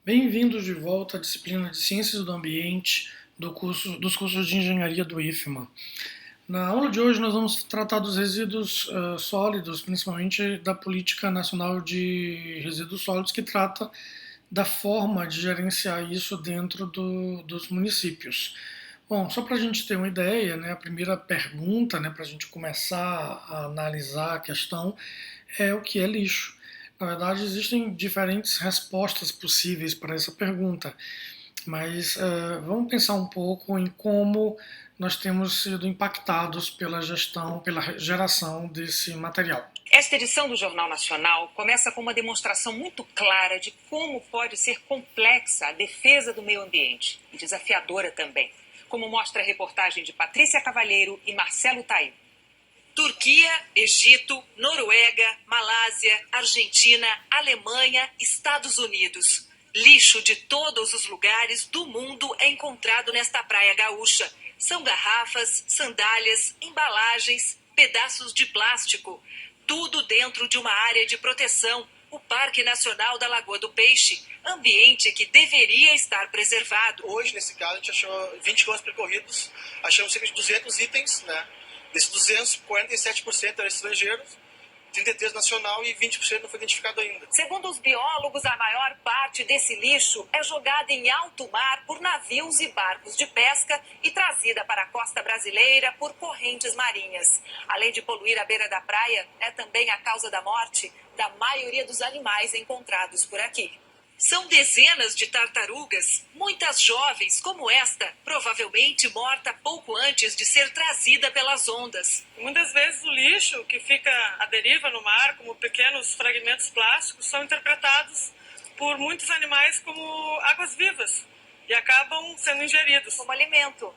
Bem-vindos de volta à disciplina de Ciências do Ambiente dos cursos de Engenharia do IFMA. Na aula de hoje nós vamos tratar dos resíduos sólidos, principalmente da Política Nacional de Resíduos Sólidos, que trata da forma de gerenciar isso dentro dos municípios. Bom, só para a gente ter uma ideia, né, a primeira pergunta, né, para a gente começar a analisar a questão é o que é lixo. Na verdade, existem diferentes respostas possíveis para essa pergunta, mas vamos pensar um pouco em como nós temos sido impactados pela gestão, pela geração desse material. Esta edição do Jornal Nacional começa com uma demonstração muito clara de como pode ser complexa a defesa do meio ambiente e desafiadora também, como mostra a reportagem de Patrícia Cavalheiro e Marcelo Taim. Turquia, Egito, Noruega, Malásia, Argentina, Alemanha, Estados Unidos. Lixo de todos os lugares do mundo é encontrado nesta praia gaúcha. São garrafas, sandálias, embalagens, pedaços de plástico. Tudo dentro de uma área de proteção, o Parque Nacional da Lagoa do Peixe, ambiente que deveria estar preservado. Hoje, nesse caso, a gente achou 20 quilômetros percorridos, achamos cerca de 200 itens, né? Desses 200, 47% eram estrangeiros, 33% nacional e 20% não foi identificado ainda. Segundo os biólogos, a maior parte desse lixo é jogada em alto mar por navios e barcos de pesca e trazida para a costa brasileira por correntes marinhas. Além de poluir a beira da praia, é também a causa da morte da maioria dos animais encontrados por aqui. São dezenas de tartarugas, muitas jovens como esta, provavelmente morta pouco antes de ser trazida pelas ondas. Muitas vezes o lixo que fica à deriva no mar, como pequenos fragmentos plásticos, são interpretados por muitos animais como águas vivas e acabam sendo ingeridos como alimento.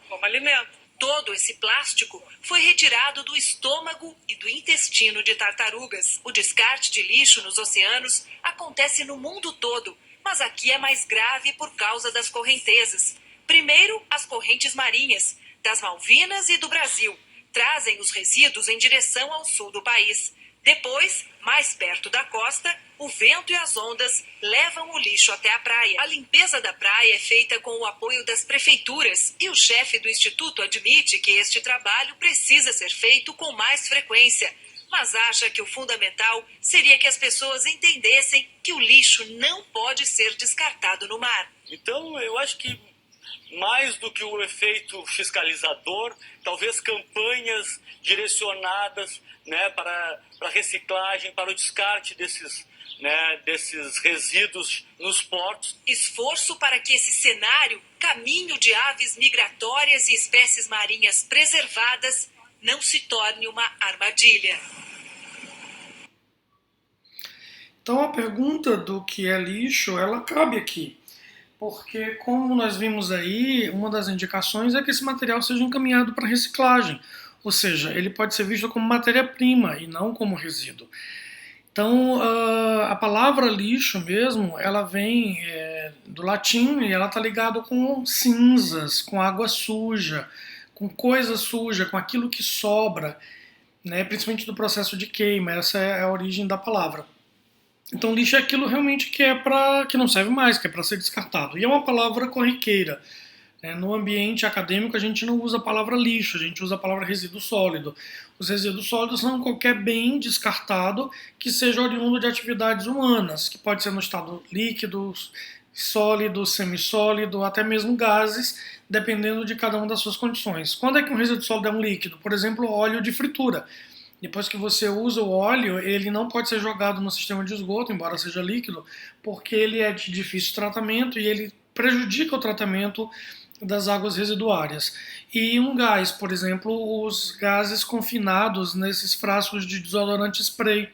Todo esse plástico foi retirado do estômago e do intestino de tartarugas. O descarte de lixo nos oceanos acontece no mundo todo, mas aqui é mais grave por causa das correntezas. Primeiro, as correntes marinhas, das Malvinas e do Brasil, trazem os resíduos em direção ao sul do país. Depois, mais perto da costa, o vento e as ondas levam o lixo até a praia. A limpeza da praia é feita com o apoio das prefeituras e o chefe do instituto admite que este trabalho precisa ser feito com mais frequência, mas acha que o fundamental seria que as pessoas entendessem que o lixo não pode ser descartado no mar. Então, eu acho que mais do que o efeito fiscalizador, talvez campanhas direcionadas, né, para reciclagem, para o descarte desses resíduos nos portos. Esforço para que esse cenário, caminho de aves migratórias e espécies marinhas preservadas, não se torne uma armadilha. Então a pergunta do que é lixo, ela cabe aqui. Porque, como nós vimos aí, uma das indicações é que esse material seja encaminhado para reciclagem. Ou seja, ele pode ser visto como matéria-prima e não como resíduo. Então, a palavra lixo mesmo, ela vem do latim e ela está ligada com cinzas, com água suja, com coisa suja, com aquilo que sobra, né, principalmente do processo de queima. Essa é a origem da palavra. Então, lixo é aquilo realmente que não serve mais, que é para ser descartado. E é uma palavra corriqueira. No ambiente acadêmico, a gente não usa a palavra lixo, a gente usa a palavra resíduo sólido. Os resíduos sólidos são qualquer bem descartado que seja oriundo de atividades humanas, que pode ser no estado líquido, sólido, semissólido, até mesmo gases, dependendo de cada uma das suas condições. Quando é que um resíduo sólido é um líquido? Por exemplo, óleo de fritura. Depois que você usa o óleo, ele não pode ser jogado no sistema de esgoto, embora seja líquido, porque ele é de difícil tratamento e ele prejudica o tratamento das águas residuárias. E um gás, por exemplo, os gases confinados nesses frascos de desodorante spray.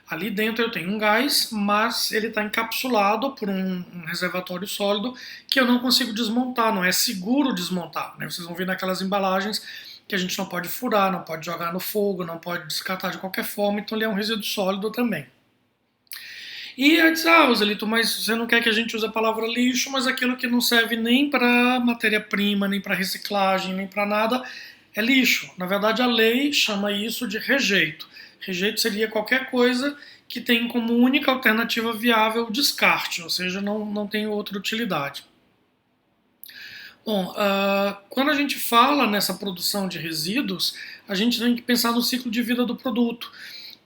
Ali dentro eu tenho um gás, mas ele está encapsulado por um reservatório sólido que eu não consigo desmontar, não é seguro desmontar. Né? Vocês vão ver naquelas embalagens que a gente não pode furar, não pode jogar no fogo, não pode descartar de qualquer forma, então ele é um resíduo sólido também. E aí diz, Roselito, mas você não quer que a gente use a palavra lixo, mas aquilo que não serve nem para matéria-prima, nem para reciclagem, nem para nada, é lixo. Na verdade, a lei chama isso de rejeito. Rejeito seria qualquer coisa que tem como única alternativa viável o descarte, ou seja, não tem outra utilidade. Bom, quando a gente fala nessa produção de resíduos, a gente tem que pensar no ciclo de vida do produto.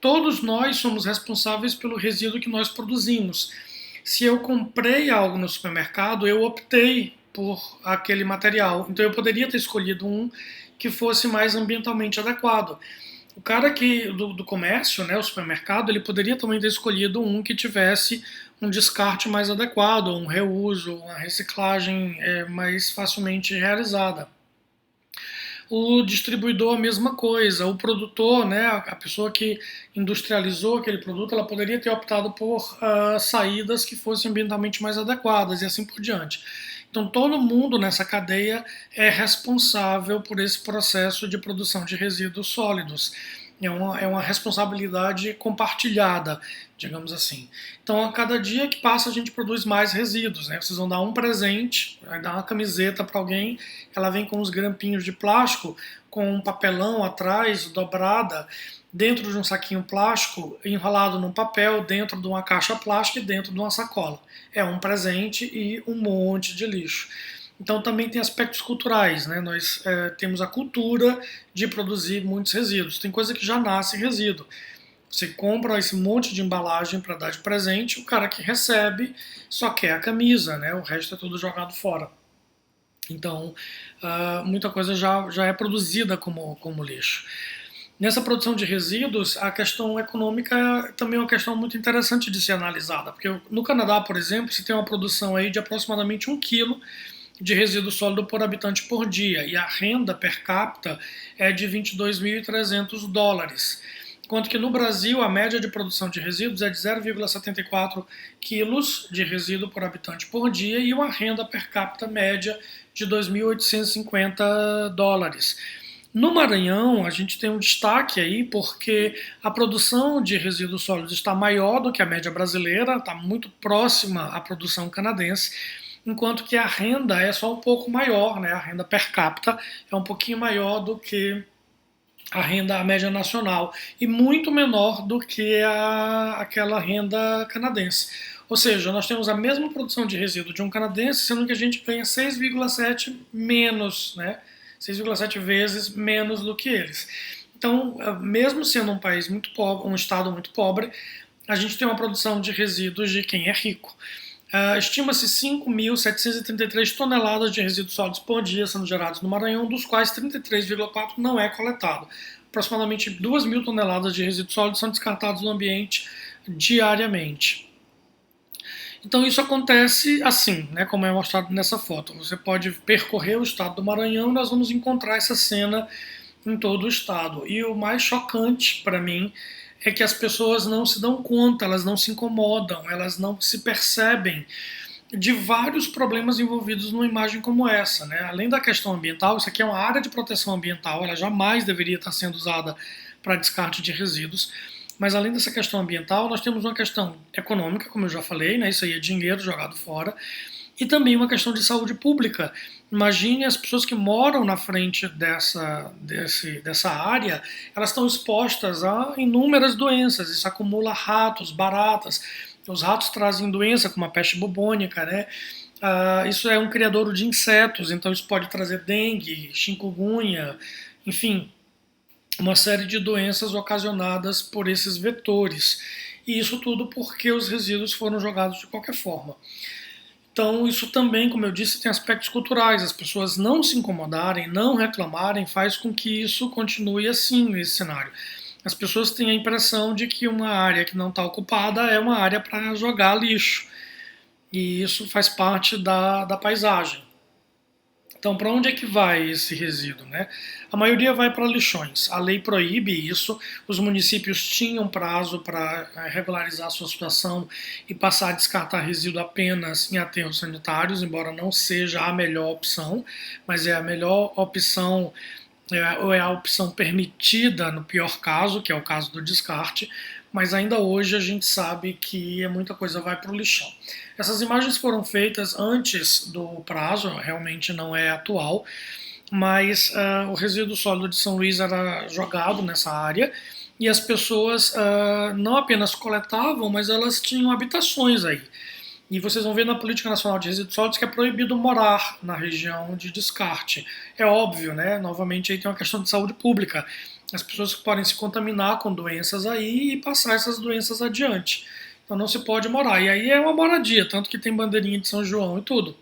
Todos nós somos responsáveis pelo resíduo que nós produzimos. Se eu comprei algo no supermercado, eu optei por aquele material. Então eu poderia ter escolhido um que fosse mais ambientalmente adequado. O cara do comércio, né, o supermercado, ele poderia também ter escolhido um que tivesse um descarte mais adequado, um reuso, uma reciclagem mais facilmente realizada. O distribuidor, a mesma coisa. O produtor, né, a pessoa que industrializou aquele produto, ela poderia ter optado por saídas que fossem ambientalmente mais adequadas e assim por diante. Então, todo mundo nessa cadeia é responsável por esse processo de produção de resíduos sólidos. É uma responsabilidade compartilhada, digamos assim. Então, a cada dia que passa, a gente produz mais resíduos, né? Vocês vão dar um presente, vai dar uma camiseta para alguém, ela vem com uns grampinhos de plástico, com um papelão atrás, dobrada, dentro de um saquinho plástico, enrolado num papel, dentro de uma caixa plástica e dentro de uma sacola. É um presente e um monte de lixo. Então também tem aspectos culturais, né? Nós temos a cultura de produzir muitos resíduos. Tem coisa que já nasce resíduo. Você compra esse monte de embalagem para dar de presente, o cara que recebe só quer a camisa, né? O resto é tudo jogado fora. Então muita coisa já é produzida como lixo. Nessa produção de resíduos, a questão econômica também é uma questão muito interessante de ser analisada, porque no Canadá, por exemplo, você tem uma produção aí de aproximadamente 1 quilo de resíduo sólido por habitante por dia, e a renda per capita é de 22.300 dólares. Enquanto que no Brasil a média de produção de resíduos é de 0,74 quilos de resíduo por habitante por dia e uma renda per capita média de 2.850 dólares. No Maranhão, a gente tem um destaque aí porque a produção de resíduos sólidos está maior do que a média brasileira, está muito próxima à produção canadense, enquanto que a renda é só um pouco maior, né? A renda per capita é um pouquinho maior do que a média nacional e muito menor do que aquela renda canadense. Ou seja, nós temos a mesma produção de resíduo de um canadense, sendo que a gente ganha 6,7 menos, né? 6,7 vezes menos do que eles. Então, mesmo sendo um país muito pobre, um estado muito pobre, a gente tem uma produção de resíduos de quem é rico. Estima-se 5.733 toneladas de resíduos sólidos por dia sendo gerados no Maranhão, dos quais 33,4 não é coletado. Aproximadamente 2.000 toneladas de resíduos sólidos são descartados no ambiente diariamente. Então isso acontece assim, né, como é mostrado nessa foto. Você pode percorrer o estado do Maranhão e nós vamos encontrar essa cena em todo o estado. E o mais chocante para mim é que as pessoas não se dão conta, elas não se incomodam, elas não se percebem de vários problemas envolvidos numa imagem como essa, né? Além da questão ambiental, isso aqui é uma área de proteção ambiental, ela jamais deveria estar sendo usada para descarte de resíduos. Mas além dessa questão ambiental, nós temos uma questão econômica, como eu já falei, né? Isso aí é dinheiro jogado fora, e também uma questão de saúde pública. Imagine as pessoas que moram na frente dessa área, elas estão expostas a inúmeras doenças, isso acumula ratos, baratas, os ratos trazem doença como a peste bubônica, né? Isso é um criadouro de insetos, então isso pode trazer dengue, chikungunya, enfim, uma série de doenças ocasionadas por esses vetores. E isso tudo porque os resíduos foram jogados de qualquer forma. Então isso também, como eu disse, tem aspectos culturais. As pessoas não se incomodarem, não reclamarem, faz com que isso continue assim nesse cenário. As pessoas têm a impressão de que uma área que não está ocupada é uma área para jogar lixo. E isso faz parte da paisagem. Então, para onde é que vai esse resíduo, né? A maioria vai para lixões. A lei proíbe isso. Os municípios tinham prazo para regularizar a sua situação e passar a descartar resíduo apenas em aterros sanitários, embora não seja a melhor opção, mas é a melhor opção, ou é a opção permitida no pior caso, que é o caso do descarte, mas ainda hoje a gente sabe que muita coisa vai para o lixão. Essas imagens foram feitas antes do prazo, realmente não é atual, mas o resíduo sólido de São Luís era jogado nessa área e as pessoas não apenas coletavam, mas elas tinham habitações aí. E vocês vão ver na Política Nacional de Resíduos Sólidos que é proibido morar na região de descarte. É óbvio, né? Novamente aí tem uma questão de saúde pública. As pessoas podem se contaminar com doenças aí e passar essas doenças adiante. Então não se pode morar. E aí é uma moradia, tanto que tem bandeirinha de São João e tudo.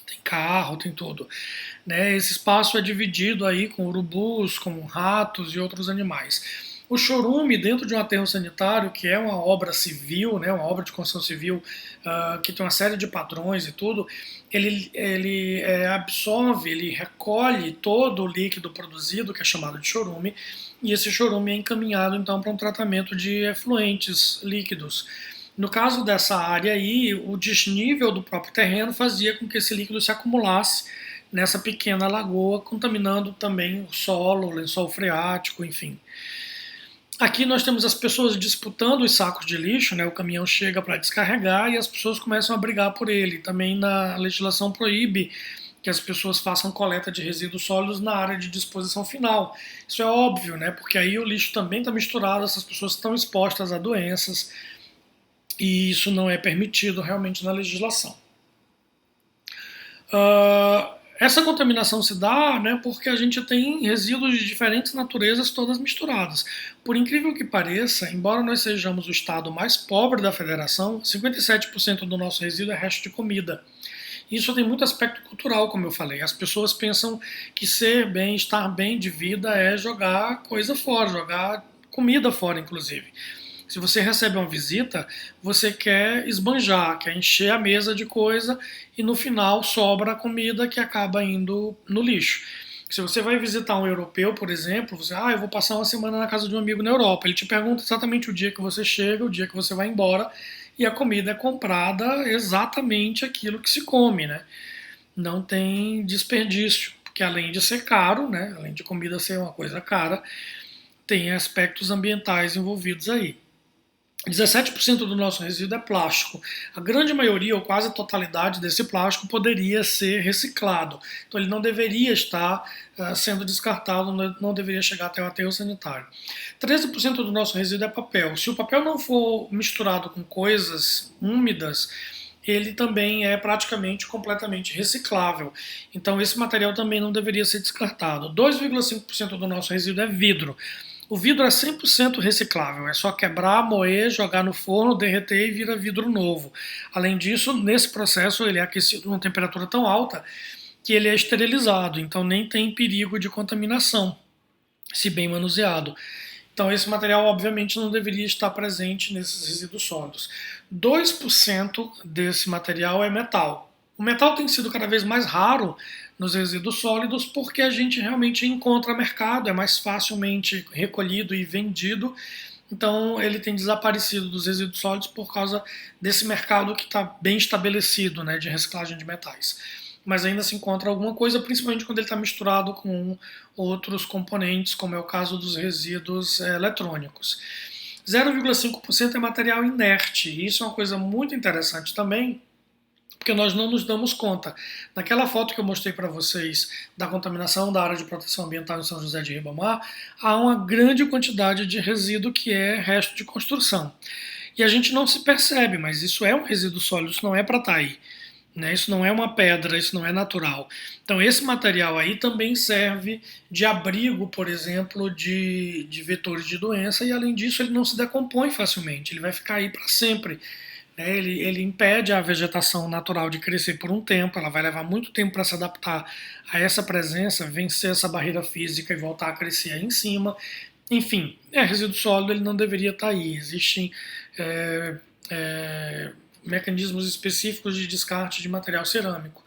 Tem carro, tem tudo. Né? Esse espaço é dividido aí com urubus, com ratos e outros animais. O chorume dentro de um aterro sanitário, que é uma obra civil, né, uma obra de construção civil que tem uma série de padrões e tudo, ele absorve, ele recolhe todo o líquido produzido, que é chamado de chorume, e esse chorume é encaminhado então para um tratamento de efluentes líquidos. No caso dessa área aí, o desnível do próprio terreno fazia com que esse líquido se acumulasse nessa pequena lagoa, contaminando também o solo, o lençol freático, enfim. Aqui nós temos as pessoas disputando os sacos de lixo, né? O caminhão chega para descarregar e as pessoas começam a brigar por ele. Também na legislação proíbe que as pessoas façam coleta de resíduos sólidos na área de disposição final. Isso é óbvio, né? Porque aí o lixo também está misturado, essas pessoas estão expostas a doenças e isso não é permitido realmente na legislação. Essa contaminação se dá, né, porque a gente tem resíduos de diferentes naturezas todas misturadas. Por incrível que pareça, embora nós sejamos o estado mais pobre da federação, 57% do nosso resíduo é resto de comida. Isso tem muito aspecto cultural, como eu falei. As pessoas pensam que ser bem, estar bem de vida é jogar coisa fora, jogar comida fora, inclusive. Se você recebe uma visita, você quer esbanjar, quer encher a mesa de coisa e no final sobra a comida que acaba indo no lixo. Se você vai visitar um europeu, por exemplo, você, eu vou passar uma semana na casa de um amigo na Europa. Ele te pergunta exatamente o dia que você chega, o dia que você vai embora, e a comida é comprada exatamente aquilo que se come, né? Não tem desperdício, porque além de ser caro, né, além de comida ser uma coisa cara, tem aspectos ambientais envolvidos aí. 17% do nosso resíduo é plástico. A grande maioria, ou quase a totalidade desse plástico, poderia ser reciclado. Então ele não deveria estar sendo descartado, não deveria chegar até o aterro sanitário. 13% do nosso resíduo é papel. Se o papel não for misturado com coisas úmidas, ele também é praticamente completamente reciclável. Então esse material também não deveria ser descartado. 2,5% do nosso resíduo é vidro. O vidro é 100% reciclável, é só quebrar, moer, jogar no forno, derreter e vira vidro novo. Além disso, nesse processo ele é aquecido a uma temperatura tão alta que ele é esterilizado, então nem tem perigo de contaminação, se bem manuseado. Então esse material obviamente não deveria estar presente nesses resíduos sólidos. 2% desse material é metal. O metal tem sido cada vez mais raro nos resíduos sólidos porque a gente realmente encontra mercado, é mais facilmente recolhido e vendido, então ele tem desaparecido dos resíduos sólidos por causa desse mercado que está bem estabelecido, né, de reciclagem de metais. Mas ainda se encontra alguma coisa, principalmente quando ele está misturado com outros componentes, como é o caso dos resíduos eletrônicos. 0,5% é material inerte, e isso é uma coisa muito interessante também, porque nós não nos damos conta. Naquela foto que eu mostrei para vocês da contaminação da área de proteção ambiental em São José de Ribamar, há uma grande quantidade de resíduo que é resto de construção. E a gente não se percebe, mas isso é um resíduo sólido, isso não é para estar aí. Né? Isso não é uma pedra, isso não é natural. Então esse material aí também serve de abrigo, por exemplo, de vetores de doença, e além disso ele não se decompõe facilmente, ele vai ficar aí para sempre. Ele impede a vegetação natural de crescer por um tempo, ela vai levar muito tempo para se adaptar a essa presença, vencer essa barreira física e voltar a crescer aí em cima. Enfim, resíduo sólido ele não deveria estar aí. Existem mecanismos específicos de descarte de material cerâmico.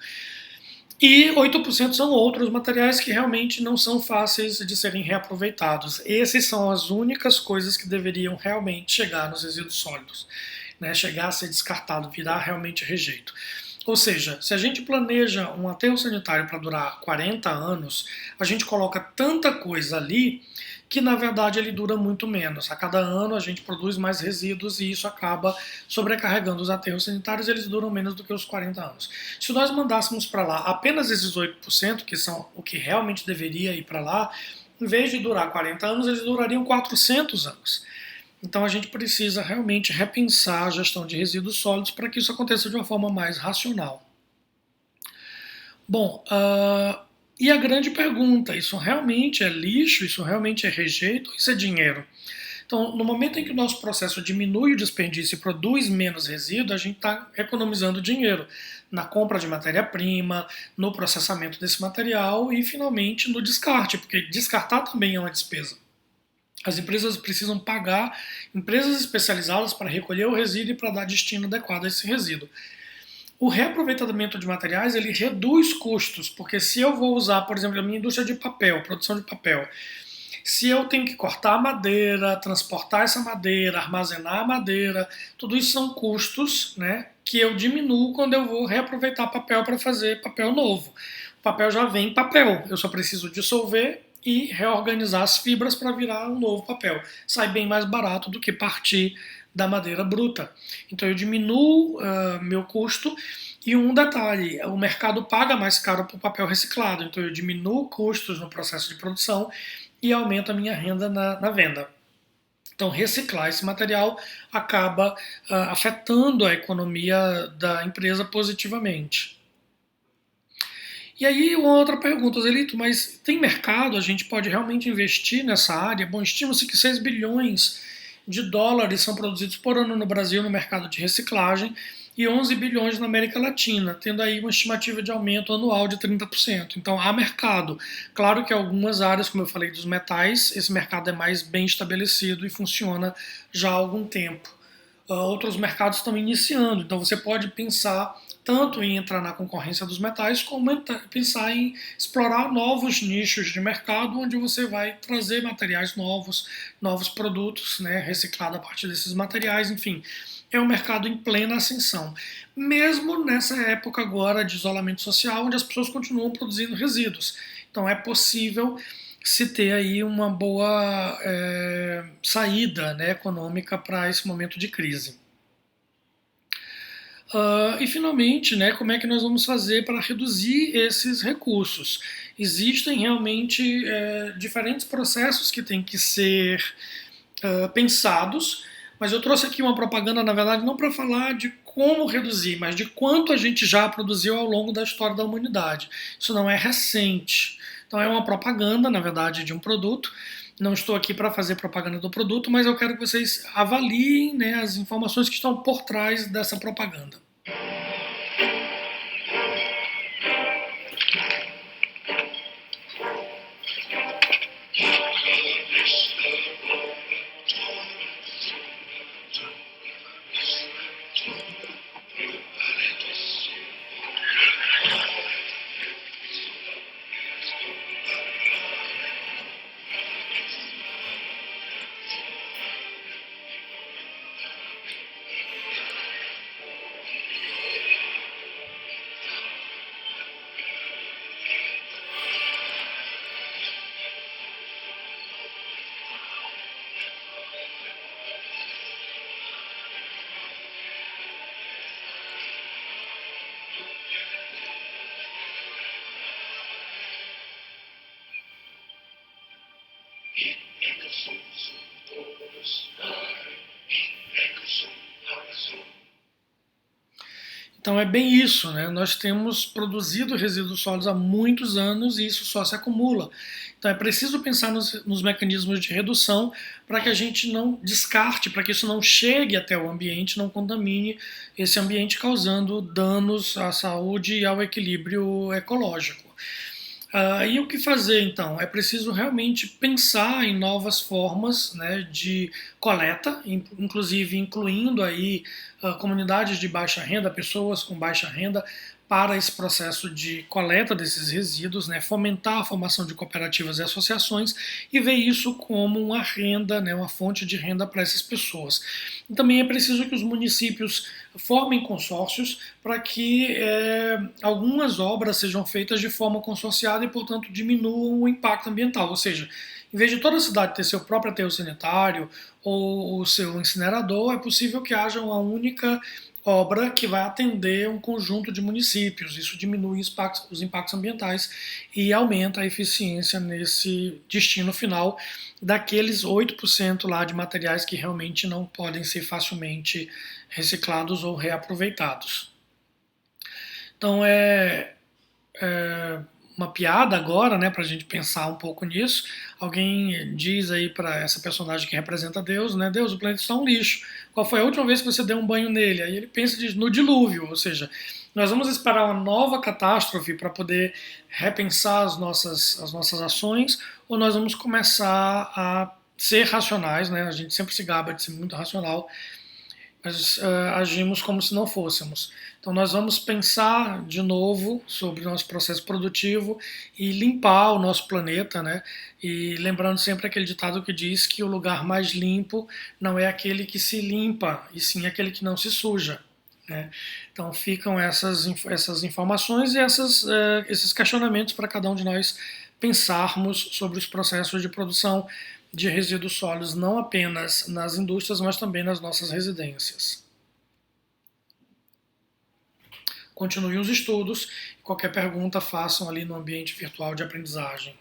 E 8% são outros materiais que realmente não são fáceis de serem reaproveitados. Essas são as únicas coisas que deveriam realmente chegar nos resíduos sólidos. Né, chegar a ser descartado, virar realmente rejeito. Ou seja, se a gente planeja um aterro sanitário para durar 40 anos, a gente coloca tanta coisa ali que na verdade ele dura muito menos. A cada ano a gente produz mais resíduos e isso acaba sobrecarregando os aterros sanitários, eles duram menos do que os 40 anos. Se nós mandássemos para lá apenas esses 8%, que são o que realmente deveria ir para lá, em vez de durar 40 anos, eles durariam 400 anos. Então a gente precisa realmente repensar a gestão de resíduos sólidos para que isso aconteça de uma forma mais racional. Bom, e a grande pergunta, isso realmente é lixo, isso realmente é rejeito, isso é dinheiro? Então, no momento em que o nosso processo diminui o desperdício e produz menos resíduo, a gente está economizando dinheiro na compra de matéria-prima, no processamento desse material e, finalmente, no descarte, porque descartar também é uma despesa. As empresas precisam pagar empresas especializadas para recolher o resíduo e para dar destino adequado a esse resíduo. O reaproveitamento de materiais, ele reduz custos, porque se eu vou usar, por exemplo, a minha indústria de papel, produção de papel, se eu tenho que cortar a madeira, transportar essa madeira, armazenar a madeira, tudo isso são custos, né, que eu diminuo quando eu vou reaproveitar papel para fazer papel novo. O papel já vem em papel, eu só preciso dissolver e reorganizar as fibras para virar um novo papel. Sai bem mais barato do que partir da madeira bruta. Então eu diminuo meu custo. E um detalhe, o mercado paga mais caro por papel reciclado, então eu diminuo custos no processo de produção e aumento a minha renda na venda. Então reciclar esse material acaba afetando a economia da empresa positivamente. E aí uma outra pergunta, Zelito, mas tem mercado? A gente pode realmente investir nessa área? Bom, estima-se que 6 bilhões de dólares são produzidos por ano no Brasil no mercado de reciclagem e 11 bilhões na América Latina, tendo aí uma estimativa de aumento anual de 30%. Então há mercado. Claro que algumas áreas, como eu falei dos metais, esse mercado é mais bem estabelecido e funciona já há algum tempo. Outros mercados estão iniciando, então você pode pensar tanto em entrar na concorrência dos metais, como pensar em explorar novos nichos de mercado, onde você vai trazer materiais novos, novos produtos, né, reciclados a partir desses materiais, enfim. É um mercado em plena ascensão, mesmo nessa época agora de isolamento social, onde as pessoas continuam produzindo resíduos. Então é possível se ter aí uma boa saída, né, econômica para esse momento de crise. E finalmente, né, como é que nós vamos fazer para reduzir esses recursos? Existem realmente diferentes processos que têm que ser pensados, mas eu trouxe aqui uma propaganda, na verdade, não para falar de como reduzir, mas de quanto a gente já produziu ao longo da história da humanidade. Isso não é recente. Então é uma propaganda, na verdade, de um produto. Não estou aqui para fazer propaganda do produto, mas eu quero que vocês avaliem, né, as informações que estão por trás dessa propaganda. Então é bem isso, né? Nós temos produzido resíduos sólidos há muitos anos e isso só se acumula. Então é preciso pensar nos mecanismos de redução para que a gente não descarte, para que isso não chegue até o ambiente, não contamine esse ambiente, causando danos à saúde e ao equilíbrio ecológico. E o que fazer então? É preciso realmente pensar em novas formas, né, de coleta, inclusive incluindo aí comunidades de baixa renda, pessoas com baixa renda, para esse processo de coleta desses resíduos, né, fomentar a formação de cooperativas e associações e ver isso como uma renda, né, uma fonte de renda para essas pessoas. E também é preciso que os municípios formem consórcios para que algumas obras sejam feitas de forma consorciada e, portanto, diminuam o impacto ambiental. Ou seja, em vez de toda a cidade ter seu próprio aterro sanitário ou o seu incinerador, é possível que haja uma única obra que vai atender um conjunto de municípios. Isso diminui os impactos ambientais e aumenta a eficiência nesse destino final daqueles 8% lá de materiais que realmente não podem ser facilmente reciclados ou reaproveitados. Então é uma piada agora, né, para a gente pensar um pouco nisso. Alguém diz aí para essa personagem que representa Deus, né, Deus, o planeta está um lixo. Qual foi a última vez que você deu um banho nele? Aí ele pensa no dilúvio, ou seja, nós vamos esperar uma nova catástrofe para poder repensar as nossas ações, ou nós vamos começar a ser racionais, né? A gente sempre se gaba de ser muito racional, mas agimos como se não fôssemos. Então nós vamos pensar de novo sobre o nosso processo produtivo e limpar o nosso planeta, né? E lembrando sempre aquele ditado que diz que o lugar mais limpo não é aquele que se limpa, e sim aquele que não se suja, né? Então ficam essas informações e esses questionamentos para cada um de nós pensarmos sobre os processos de produção de resíduos sólidos, não apenas nas indústrias, mas também nas nossas residências. Continuem os estudos. Qualquer pergunta, façam ali no ambiente virtual de aprendizagem.